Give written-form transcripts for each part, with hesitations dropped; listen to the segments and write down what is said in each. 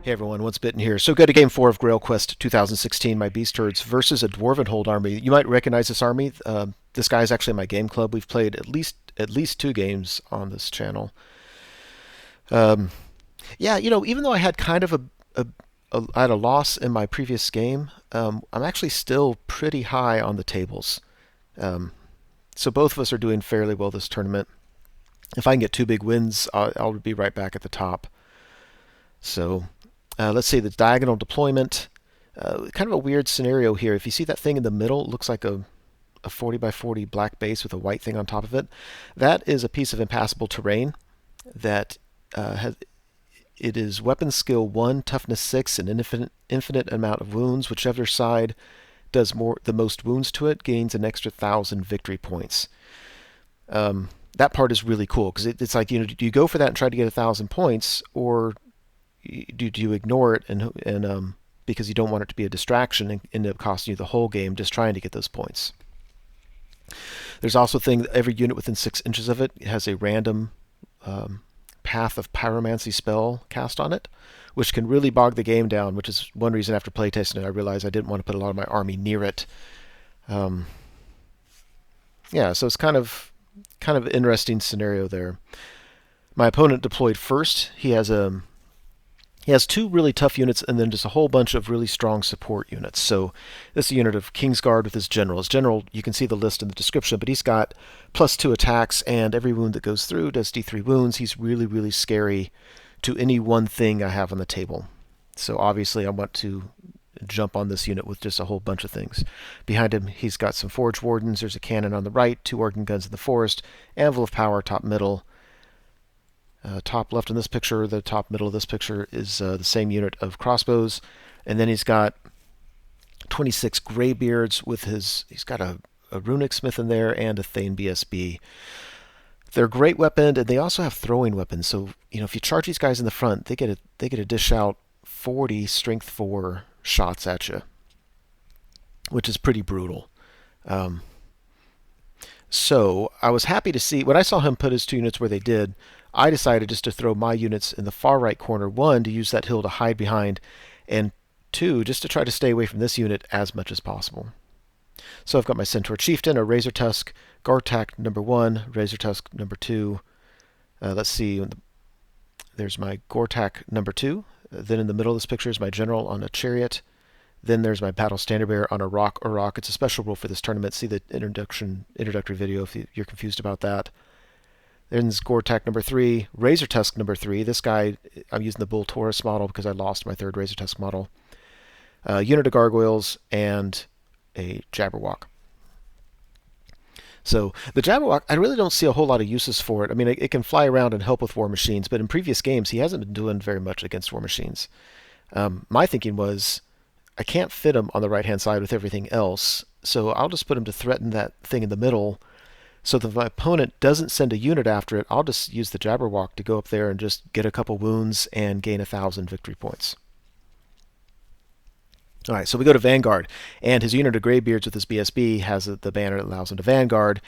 Hey everyone, What's Bitten here. So go to Game 4 of Grail Quest 2016, my Beast Herds versus a Dwarven Hold army. You might recognize this army. This guy is actually in my game club. We've played at least 2 games on this channel. Um, yeah, even though I had kind of I had a loss in my previous game, I'm actually still pretty high on the tables. Um, so both of us are doing fairly well this tournament. If I can get 2 big wins, I'll be right back at the top. So let's see the diagonal deployment. Kind of a weird scenario here. If you see that thing in the middle, it looks like a 40 by 40 black base with a white thing on top of it. That is a piece of impassable terrain that it is weapon skill 1, toughness 6, and infinite amount of wounds. Whichever side does the most wounds to it gains an extra 1,000 victory points. That part is really cool because it's like, do you go for that and try to get 1,000 points, or do you ignore it and because you don't want it to be a distraction and end up costing you the whole game just trying to get those points. There's also a thing that every unit within 6 inches of it has a random path of pyromancy spell cast on it, which can really bog the game down, which is one reason after playtesting it I realized I didn't want to put a lot of my army near it. Yeah, so it's kind of an interesting scenario there. My opponent deployed first. He has 2 really tough units and then just a whole bunch of really strong support units. So this is a unit of Kingsguard with his general. His general, you can see the list in the description, but he's got +2 attacks, and every wound that goes through does D3 wounds. He's really, really scary to any one thing I have on the table. So obviously I want to jump on this unit with just a whole bunch of things. Behind him, he's got some Forge Wardens. There's a cannon on the right, 2 organ guns in the forest, Anvil of Power top middle. Top left in this picture, the top middle of this picture is the same unit of crossbows. And then he's got 26 Greybeards with he's got a Runic smith in there and a Thane BSB. They're great weaponed, and they also have throwing weapons. So, if you charge these guys in the front, they get to dish out 40 strength 4 shots at you, which is pretty brutal. So I was happy to see, when I saw him put his 2 units where they did, I decided just to throw my units in the far right corner, 1, to use that hill to hide behind, and 2, just to try to stay away from this unit as much as possible. So I've got my Centaur Chieftain, a Razor Tusk, Gartak number 1, Razor Tusk number 2. Let's see, there's my Gortak number 2. Then in the middle of this picture is my general on a chariot. Then there's my Battle Standard Bearer on a rock or rock. It's a special rule for this tournament. See the introductory video if you're confused about that. Then there's Gortak number 3, Razor Tusk number 3. This guy, I'm using the Bull Taurus model because I lost my 3rd Razor Tusk model. Unit of Gargoyles and a Jabberwock. So the Jabberwock, I really don't see a whole lot of uses for it. I mean, it can fly around and help with War Machines, but in previous games he hasn't been doing very much against War Machines. My thinking was, I can't fit him on the right-hand side with everything else, so I'll just put him to threaten that thing in the middle, so that if my opponent doesn't send a unit after it, I'll just use the Jabberwock to go up there and just get a couple wounds and gain 1,000 victory points. All right, so we go to Vanguard, and his unit of Greybeards with his BSB has the banner that allows him to Vanguard,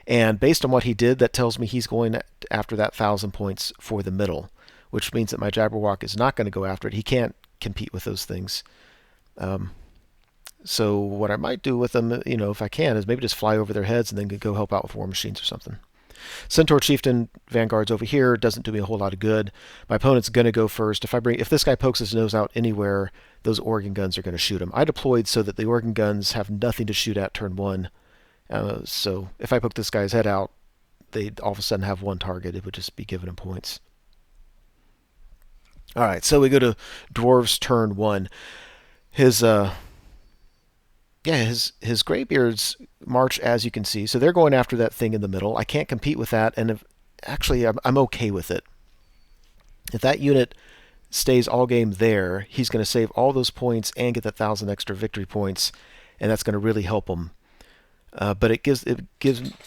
and based on what he did, that tells me he's going after that 1,000 points for the middle, which means that my Jabberwock is not going to go after it. He can't compete with those things. So what I might do with them, if I can, is maybe just fly over their heads and then go help out with War Machines or something. Centaur Chieftain Vanguard's over here, doesn't do me a whole lot of good. My opponent's going to go first. If this guy pokes his nose out anywhere, those organ guns are going to shoot him. I deployed so that the organ guns have nothing to shoot at turn 1. So if I poke this guy's head out, they'd all of a sudden have 1 target. It would just be giving him points. All right, so we go to Dwarves turn 1. His Greybeards march, as you can see. So they're going after that thing in the middle. I can't compete with that, and actually I'm okay with it. If that unit stays all game there, he's going to save all those points and get that 1,000 extra victory points, and that's going to really help him. But it gives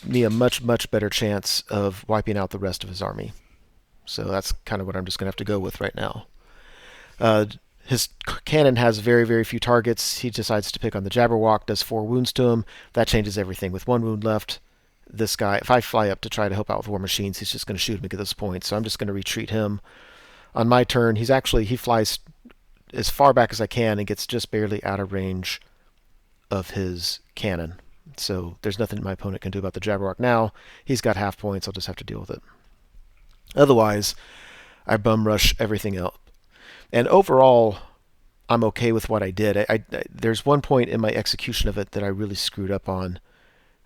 me a much better chance of wiping out the rest of his army. So that's kind of what I'm just going to have to go with right now. His cannon has very few targets. He decides to pick on the Jabberwock, does 4 wounds to him. That changes everything. With 1 wound left, this guy, if I fly up to try to help out with War Machines, he's just going to shoot him and get those points. So I'm just going to retreat him. On my turn, he flies as far back as I can and gets just barely out of range of his cannon. So there's nothing my opponent can do about the Jabberwock now. He's got half points. I'll just have to deal with it. Otherwise, I bum rush everything else. And overall, I'm okay with what I did. There's one point in my execution of it that I really screwed up on,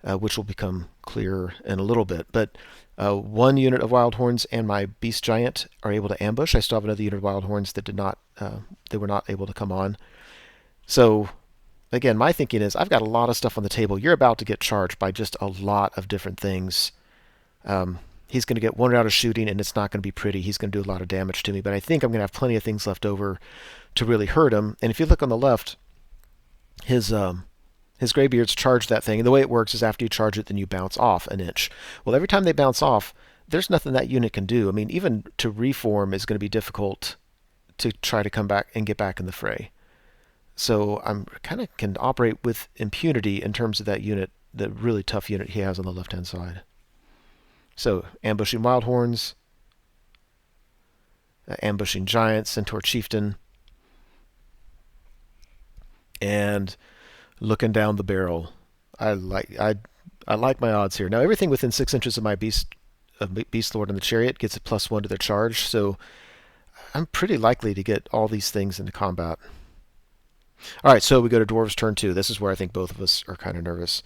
which will become clearer in a little bit. But one unit of Wild Horns and my Beast Giant are able to ambush. I still have another unit of Wild Horns that they were not able to come on. So again, my thinking is I've got a lot of stuff on the table. You're about to get charged by just a lot of different things. He's going to get one round of shooting, and it's not going to be pretty. He's going to do a lot of damage to me, but I think I'm going to have plenty of things left over to really hurt him. And if you look on the left, his Greybeards charge that thing, and the way it works is after you charge it, then you bounce off an inch. Well, every time they bounce off, there's nothing that unit can do. I mean, even to reform is going to be difficult to try to come back and get back in the fray. So I'm kind of can operate with impunity in terms of that unit, the really tough unit he has on the left-hand side. So ambushing Wild Horns, ambushing Giants, Centaur Chieftain, and looking down the barrel. I like my odds here. Now everything within 6 inches of my Beast Lord and the Chariot gets a +1 to their charge, so I'm pretty likely to get all these things into combat. All right, so we go to Dwarves turn 2. This is where I think both of us are kind of nervous.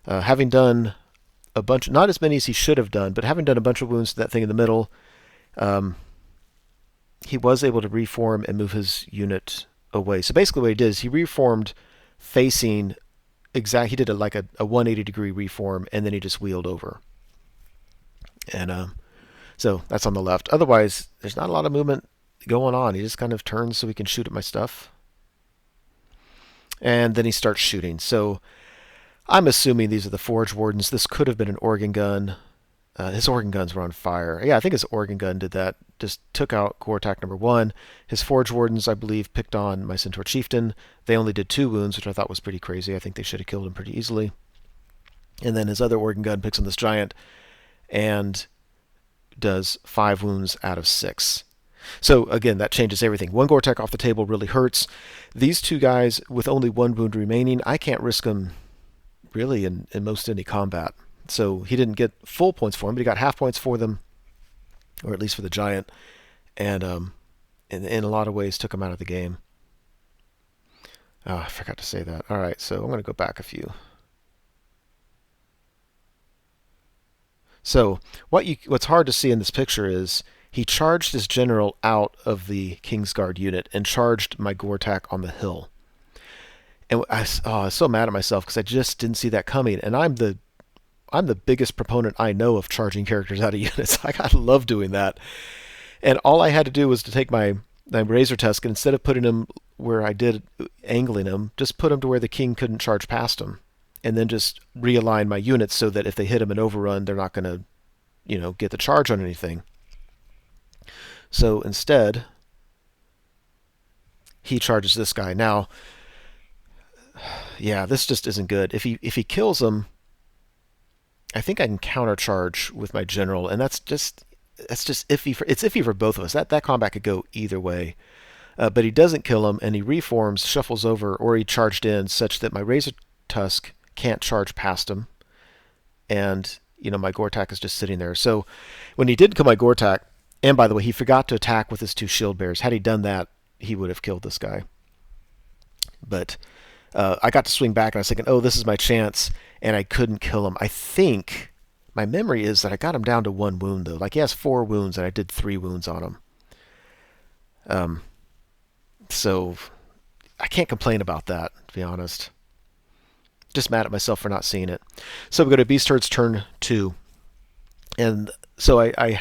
Having done a bunch, not as many as he should have done, but having done a bunch of wounds to that thing in the middle, he was able to reform and move his unit away. So basically what he did is he reformed facing he did like a 180-degree reform, and then he just wheeled over. And so that's on the left. Otherwise, there's not a lot of movement going on. He just kind of turns so he can shoot at my stuff. And then he starts shooting. So I'm assuming these are the Forge Wardens. This could have been an organ gun. His organ guns were on fire. Yeah, I think his organ gun did that. Just took out core attack number 1. His Forge Wardens, I believe, picked on my Centaur Chieftain. They only did 2 wounds, which I thought was pretty crazy. I think they should have killed him pretty easily. And then his other organ gun picks on this Giant and does 5 wounds out of 6. So again, that changes everything. 1 Gore-Tech off the table really hurts. These 2 guys with only 1 wound remaining, I can't risk them really in most any combat. So he didn't get full points for them, but he got half points for them, or at least for the Giant, and in a lot of ways took him out of the game. Oh, I forgot to say that. All right, so I'm going to go back a few. So what's hard to see in this picture is he charged his general out of the Kingsguard unit and charged my Gore-Tech on the hill. And I was so mad at myself because I just didn't see that coming. And I'm the biggest proponent I know of charging characters out of units. Like, I love doing that. And all I had to do was to take my Razor Tusk, and instead of putting him where I did, angling him, just put him to where the king couldn't charge past him. And then just realign my units so that if they hit him and overrun, they're not going to, get the charge on anything. So instead, he charges this guy. Now, yeah, this just isn't good. If he kills him, I think I can countercharge with my general, and that's just iffy. It's iffy for both of us. That combat could go either way. But he doesn't kill him, and he reforms, shuffles over, or he charged in such that my Razor Tusk can't charge past him, and my Gore-Tech is just sitting there. So when he did kill my Gore-Tech, and by the way, he forgot to attack with his 2 shield bearers. Had he done that, he would have killed this guy. But I got to swing back, and I was thinking, oh, this is my chance, and I couldn't kill him. I think my memory is that I got him down to 1 wound, though. Like, he has 4 wounds, and I did 3 wounds on him. So I can't complain about that, to be honest. Just mad at myself for not seeing it. So we go to Beast Herd's turn 2. And so I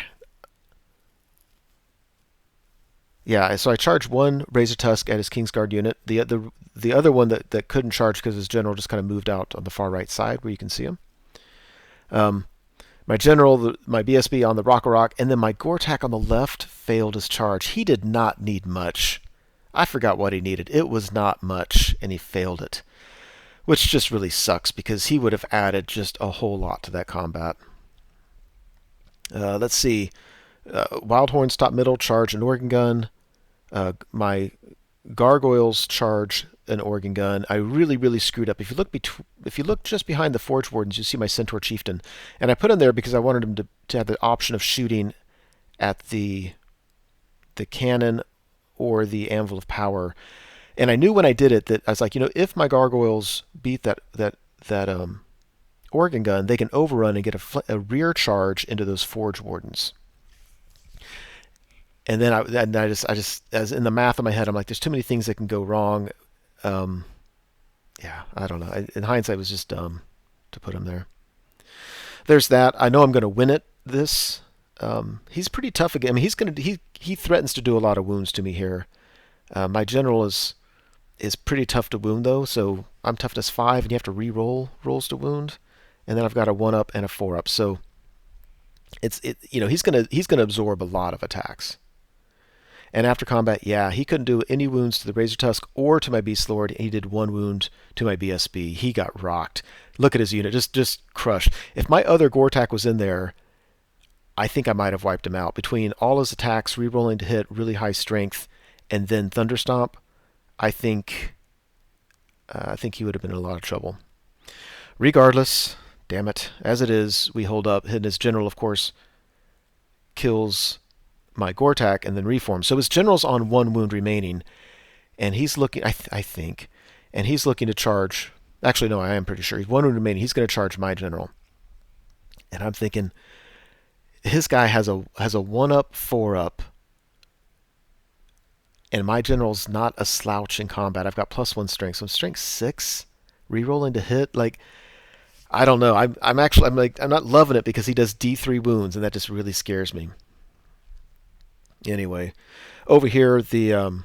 charged 1 Razor Tusk at his Kingsguard unit. The other one that couldn't charge because his general just kind of moved out on the far right side where you can see him. My general, my BSB on the Rock, and then my Gore-Tech on the left failed his charge. He did not need much. I forgot what he needed. It was not much, and he failed it, which just really sucks because he would have added just a whole lot to that combat. Let's see. Wild Horns top middle, charge an organ gun. My Gargoyles charge an organ gun. I really, really screwed up. If you look just behind the Forge Wardens, you see my Centaur Chieftain, and I put him there because I wanted him to have the option of shooting at the cannon or the Anvil of Power. And I knew when I did it that I was like, if my Gargoyles beat that organ gun, they can overrun and get a rear charge into those Forge Wardens. And then I just, as in the math in my head, I'm like, there's too many things that can go wrong. Um, yeah, I don't know. In hindsight, it was just dumb to put him there. There's that. I know I'm going to win it. He's pretty tough again. I mean, he threatens to do a lot of wounds to me here. My general is pretty tough to wound though, so I'm toughness 5, and you have to re-roll rolls to wound, and then I've got a 1-up and a 4-up. So he's gonna absorb a lot of attacks. And after combat, yeah, he couldn't do any wounds to the Razor Tusk or to my Beast Lord. He did 1 wound to my BSB. He got rocked. Look at his unit, just crushed. If my other Gortak was in there, I think I might have wiped him out. Between all his attacks, re-rolling to hit, really high strength, and then Thunderstomp, I think he would have been in a lot of trouble. Regardless, damn it, as it is, we hold up. And his general, of course, kills my Gortak and then reforms. So his general's on 1 wound remaining, and he's looking, I think, and he's looking to charge. Actually, no, I am pretty sure. He's 1 wound remaining. He's going to charge my general. And I'm thinking, his guy has a 1-up, 4-up, and my general's not a slouch in combat. I've got +1 strength, so I'm strength 6, rerolling to hit. Like, I don't know. I'm not loving it because he does D3 wounds, and that just really scares me. Anyway, over here the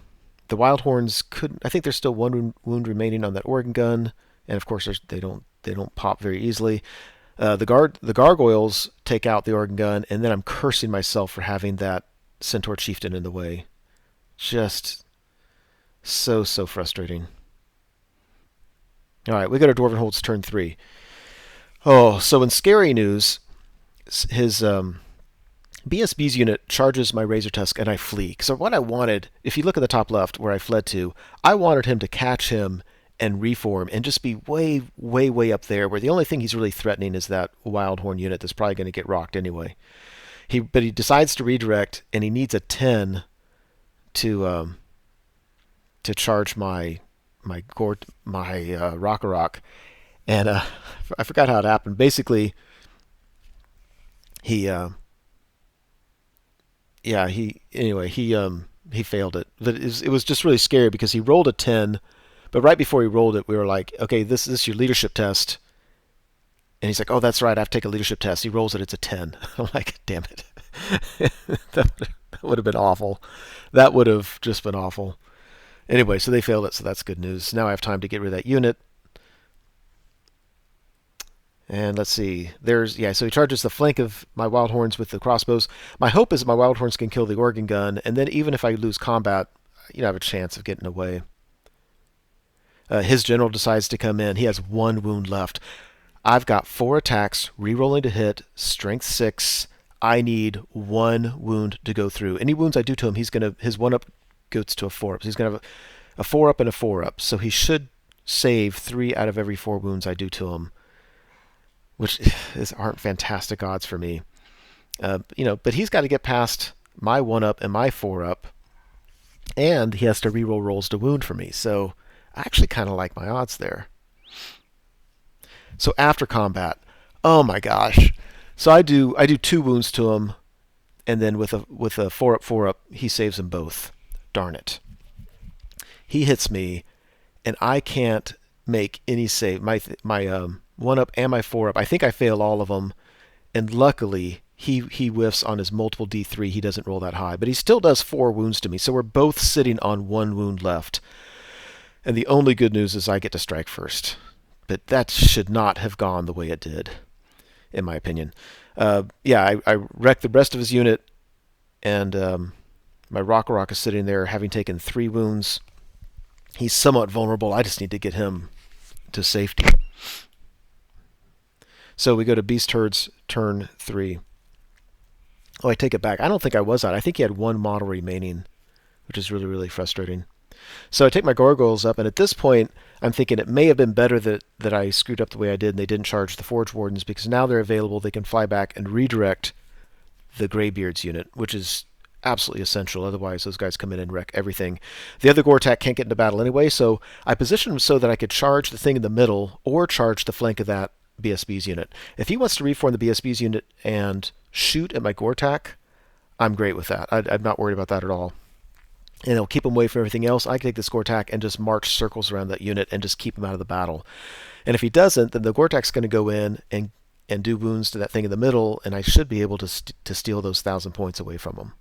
Wild Horns couldn't. I think there's still 1 wound remaining on that organ gun, and of course they don't pop very easily. The Gargoyles take out the organ gun, and then I'm cursing myself for having that Centaur Chieftain in the way. Just so frustrating. All right, we go to Dwarven Holds turn 3. Oh, so in scary news, his BSB's unit charges my Razor Tusk, and I flee. So what I wanted, if you look at the top left where I fled to, I wanted him to catch him and reform and just be way, way, way up there, where the only thing he's really threatening is that Wildhorn unit that's probably going to get rocked anyway. But he decides to redirect, and he needs a 10 to charge my Rock-a-Rock. And I forgot how it happened. Basically, he failed it. But it was just really scary because he rolled a 10, but right before he rolled it, we were like, okay, this is your leadership test. And he's like, oh, that's right, I have to take a leadership test. He rolls it, it's a 10. I'm like, damn it. that would have been awful. That would have just been awful. Anyway, so they failed it, so that's good news. Now I have time to get rid of that unit. And let's see. So he charges the flank of my Wild Horns with the crossbows. My hope is my Wild Horns can kill the organ gun, and then even if I lose combat, I have a chance of getting away. His general decides to come in. He has 1 wound left. I've got 4 attacks, rerolling to hit, strength 6. I need 1 wound to go through. Any wounds I do to him, his 1-up goes to a 4-up. So he's going to have a 4-up and a 4-up. So he should save 3 out of every 4 wounds I do to him, which aren't fantastic odds for me. But he's got to get past my 1-up and my 4-up, and he has to reroll rolls to wound for me. So I actually kind of like my odds there. So after combat, oh my gosh. So I do 2 wounds to him, and then with a 4-up, 4-up, he saves them both. Darn it. He hits me, and I can't make any save. My 1-up and my 4-up, I think I fail all of them, and luckily he whiffs on his multiple D3. He doesn't roll that high, but he still does 4 wounds to me, so we're both sitting on 1 wound left. And the only good news is I get to strike first. But that should not have gone the way it did, in my opinion. I wrecked the rest of his unit, and my Rock-a-Rock is sitting there having taken 3 wounds. He's somewhat vulnerable. I just need to get him to safety. So we go to Beast Herd's turn 3. Oh, I take it back. I don't think I was out. I think he had 1 model remaining, which is really, really frustrating. So I take my gargoyles up, and at this point, I'm thinking it may have been better that I screwed up the way I did and they didn't charge the Forge Wardens, because now they're available. They can fly back and redirect the Greybeards unit, which is absolutely essential. Otherwise, those guys come in and wreck everything. The other Gortak can't get into battle anyway, so I positioned him so that I could charge the thing in the middle or charge the flank of that BSB's unit. If he wants to reform the BSB's unit and shoot at my Gortak, I'm great with that. I'm not worried about that at all. And it'll keep him away from everything else. I can take this Gortak and just march circles around that unit and just keep him out of the battle. And if he doesn't, then the Gortak's going to go in and do wounds to that thing in the middle, and I should be able to steal those 1,000 points away from him.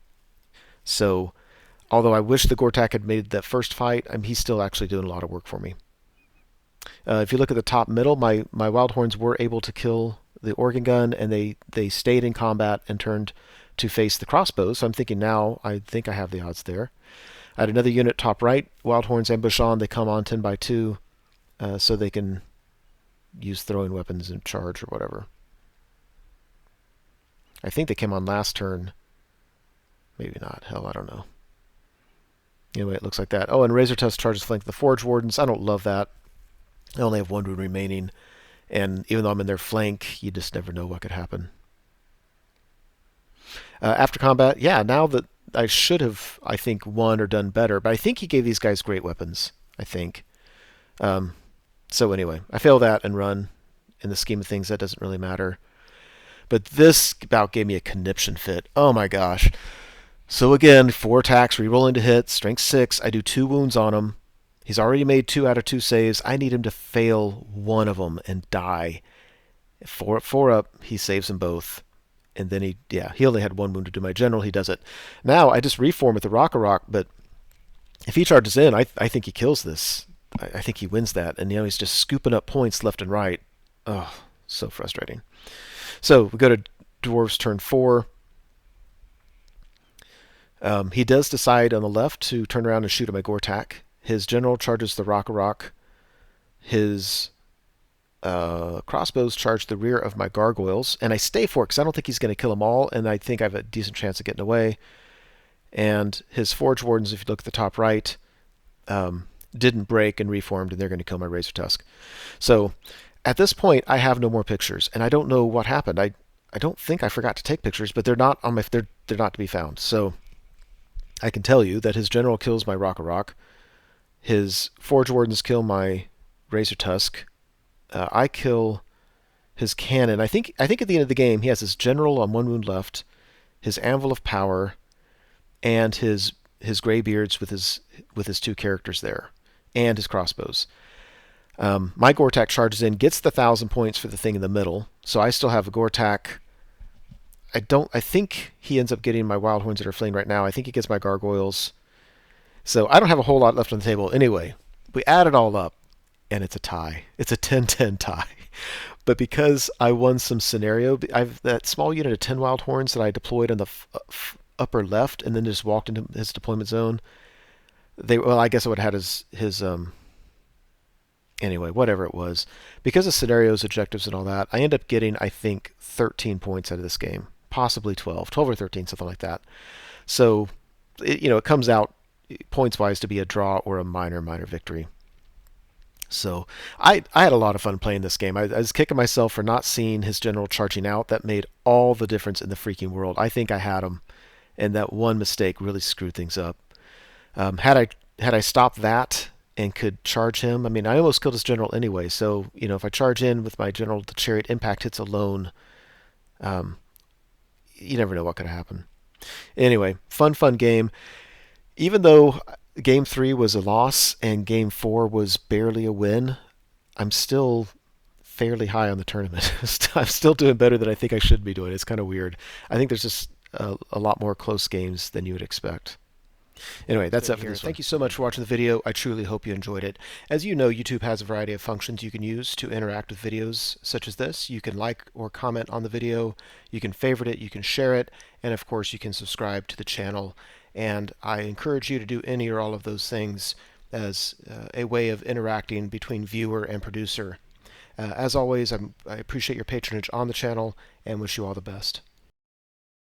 So, although I wish the Gortak had made that first fight, he's still actually doing a lot of work for me. If you look at the top middle, my Wildhorns were able to kill the organ gun, and they stayed in combat and turned to face the crossbows. So I'm thinking now, I think I have the odds there. I had another unit top right. Wildhorns ambush on. They come on 10 by 2, so they can use throwing weapons and charge or whatever. I think they came on last turn. Maybe not. Hell, I don't know. Anyway, it looks like that. Oh, and Razor Tusk charges flank the Forge Wardens. I don't love that. I only have 1 rune remaining, and even though I'm in their flank, you just never know what could happen. After combat, yeah, now that I should have, I think, won or done better, but I think he gave these guys great weapons, I think. So anyway, I fail that and run. In the scheme of things, that doesn't really matter. But this bout gave me a conniption fit. Oh my gosh. So again, 4 attacks, reroll into hits, strength 6. I do 2 wounds on him. He's already made 2 out of 2 saves. I need him to fail 1 of them and die. 4 up, he saves them both. And then he only had 1 wound to do my general. He does it. Now I just reform with the Rock, but if he charges in, I think he kills this. I think he wins that. And he's just scooping up points left and right. Oh, so frustrating. So we go to Dwarves turn 4. He does decide on the left to turn around and shoot at my Gortak. His general charges the Rock. His crossbows charge the rear of my gargoyles, and I stay for it because I don't think he's going to kill them all, and I think I have a decent chance of getting away. And his Forge Wardens, if you look at the top right, didn't break and reformed, and they're going to kill my Razor Tusk. So at this point, I have no more pictures, and I don't know what happened. I don't think I forgot to take pictures, but they're not on my they're not to be found. So I can tell you that his general kills my Rock. His Forge Wardens kill my Razor Tusk. I kill his cannon. I think at the end of the game, he has his general on 1 wound left, his Anvil of Power, and his Greybeards with his 2 characters there, and his crossbows. My Gortak charges in, gets the 1,000 points for the thing in the middle, so I still have a Gortak. I think he ends up getting my Wildhorns that are fleeing right now. I think he gets my Gargoyles. So I don't have a whole lot left on the table. Anyway, we add it all up, and it's a tie. It's a 10-10 tie. But because I won some scenario, I've that small unit of 10 Wildhorns that I deployed on the upper left and then just walked into his deployment zone. I guess I would have had his anyway, whatever it was. Because of scenarios, objectives, and all that, I end up getting, I think, 13 points out of this game. Possibly 12 or 13, something like that. So, it comes out points-wise to be a draw or a minor victory. So I had a lot of fun playing this game. I was kicking myself for not seeing his general charging out. That made all the difference in the freaking world. I think I had him, and that one mistake really screwed things up. Had I stopped that and could charge him, I almost killed his general anyway. So if I charge in with my general, the chariot impact hits alone, you never know what could happen. Anyway, fun game. Even though Game 3 was a loss and Game 4 was barely a win, I'm still fairly high on the tournament. I'm still doing better than I think I should be doing. It's kind of weird. I think there's just a lot more close games than you would expect. Anyway, that's it for this one. Thank you so much for watching the video. I truly hope you enjoyed it. As you know, YouTube has a variety of functions you can use to interact with videos such as this. You can like or comment on the video, you can favorite it, you can share it, and of course you can subscribe to the channel. And I encourage you to do any or all of those things as a way of interacting between viewer and producer. As always, I appreciate your patronage on the channel and wish you all the best.